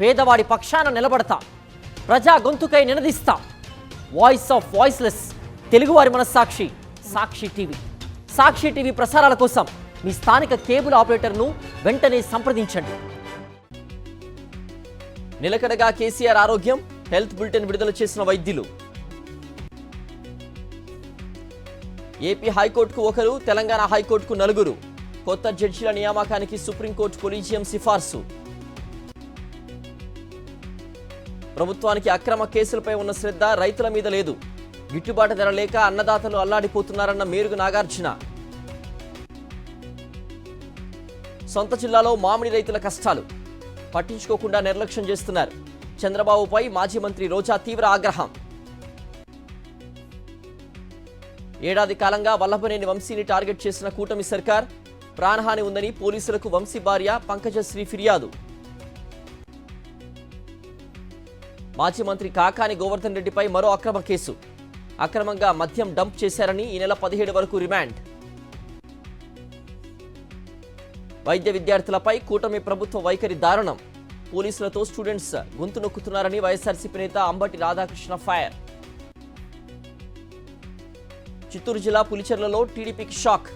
పేదవాడి పక్షాన నిలబడతా, ప్రజా గొంతుకై నినదిస్తా. వాయిస్ ఆఫ్ వాయిస్లెస్, తెలుగువారి మనస్సాక్షి, సాక్షి టీవీ. సాక్షి టీవీ ప్రసారాల కోసం మీ స్థానిక కేబుల్ ఆపరేటర్ను వెంటనే సంప్రదించండి. నిలకడగా కేసీఆర్ ఆరోగ్యం, హెల్త్ బులెటిన్ విడుదల చేసిన వైద్యులు. ఏపీ హైకోర్టుకు ఒకరు, తెలంగాణ హైకోర్టుకు నలుగురు. కొత్త జడ్జిల నియామకానికి సుప్రీంకోర్టు కొలీజియం సిఫార్సు. ప్రభుత్వానికి అక్రమ కేసులపై ఉన్న శ్రద్ధ రైతుల మీద లేదు. గిట్టుబాటు ధర లేక అన్నదాతలు అల్లాడిపోతున్నారన్న మేరుగు నాగార్జున. సొంత జిల్లాలో మామిడి రైతుల కష్టాలు పట్టించుకోకుండా నిర్లక్ష్యం చేస్తున్నారు. చంద్రబాబుపై మాజీ మంత్రి రోజా తీవ్ర ఆగ్రహం. ఏడాది కాలంగా వల్లభనేని వంశీని టార్గెట్ చేసిన కూటమి సర్కార్, ప్రాణహాని ఉందని పోలీసులకు వంశీ భార్య పంకజశ్రీ ఫిర్యాదు. మాజీ మంత్రి కాకాని గోవర్ధన్ రెడ్డిపై మరో అక్రమ కేసు. అక్రమంగా మద్యం డంప్ చేశారని ఈ నెల 17 వరకు రిమాండ్. వైద్య విద్యార్థులపై కూటమి ప్రభుత్వ వైఖరి దారుణం. పోలీసులతో స్టూడెంట్స్ గొంతు నొక్కుతున్నారని వైఎస్ఆర్సీపీ నేత అంబటి రాధాకృష్ణ ఫైర్. చిత్తూరు జిల్లా పులిచెర్లలో టీడీపీకి షాక్.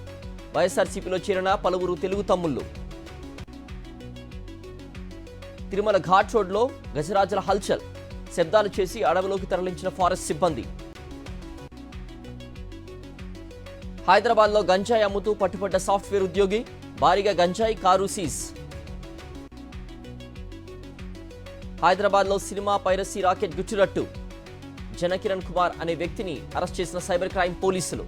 వైఎస్ఆర్సీపీలో చేరిన పలువురు తెలుగు తమ్ముళ్లు. తిరుమల ఘాట్ రోడ్లో గజరాజుల హల్చల్, శబ్దాలు చేసి అడవిలోకి తరలించిన ఫారెస్ట్ సిబ్బంది. హైదరాబాద్లో గంజాయి అమ్ముతూ పట్టుబడ్డ సాఫ్ట్వేర్ ఉద్యోగి, భారీగా గంజాయి కారు సీజ్. హైదరాబాద్లో సినిమా పైరసీ రాకెట్ గుచ్చురట్టు. జనకిరణ్ కుమార్ అనే వ్యక్తిని అరెస్ట్ చేసిన సైబర్ క్రైమ్ పోలీసులు.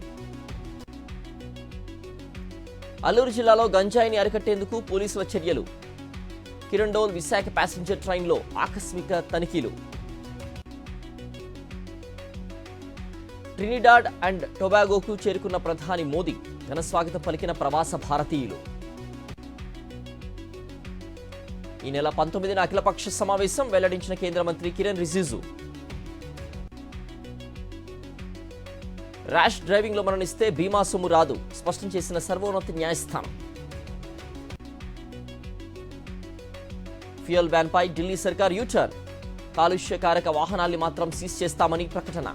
అల్లూరు జిల్లాలో గంజాయిని అరికట్టేందుకు పోలీసుల చర్యలు. కిరండోల్ విశాఖ ప్యాసింజర్ ట్రైన్లో ఆకస్మిక తనిఖీలు. ట్రినిడాడ్ అండ్ టొబాగోకు చేరుకున్న ప్రధాని మోదీ, ఘన స్వాగతం పలికిన ప్రవాస భారతీయులు. ఈ నెల 19న అఖిలపక్ష సమావేశం వెల్లడించిన కేంద్ర మంత్రి కిరణ్ రిజిజు. ర్యాష్ డ్రైవింగ్లో మరణిస్తే బీమా సొమ్ము రాదు, స్పష్టం చేసిన సర్వోన్నత న్యాయస్థానం. ఫ్యూయల్ బ్యాన్పై ఢిల్లీ సర్కార్ యూటర్న్. కాలుష్యకారక వాహనాల్ని మాత్రం సీజ్ చేస్తామని ప్రకటన.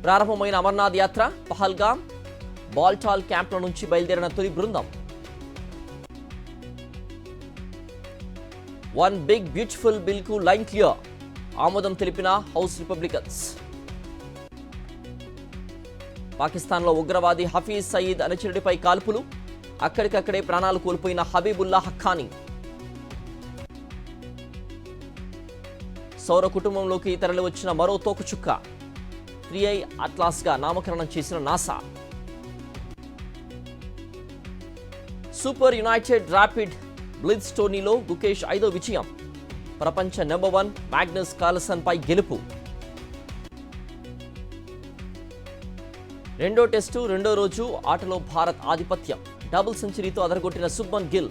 ప్రారంభమైన అమర్నాథ్ యాత్ర, పహల్గాం, బాల్టాల్ క్యాంప్ల నుంచి బయలుదేరిన తొలి బృందం. వన్ బిగ్ బ్యూటిఫుల్ బిల్కు లైన్ క్లియర్, ఆమోదం తెలిపిన హౌస్ రిపబ్లికన్స్. పాకిస్తాన్లో ఉగ్రవాది హఫీజ్ సయీద్ అనుచరుడిపై కాల్పులు, అక్కడికక్కడే ప్రాణాలు కోల్పోయిన హబీబుల్లా హక్కానీ. సౌర కుటుంబంలోకి తరలి వచ్చిన మరో తోకచుక్క, 3i అట్లాస్గా నామకరణం చేసిన NASA. Super United rapid blitz టోర్నీలో గుకేష్ 5వ విజయం. ప్రపంచ నెంబర్ 1 మ్యాగ్నస్ కార్ల్సన్ పై గెలుపు. రెండో టెస్టు రెండో రోజు ఆటలో భారత్ ఆధిపత్యం. డబుల్ సెంచరీతో అదరగొట్టిన శుభ్మన్ గిల్.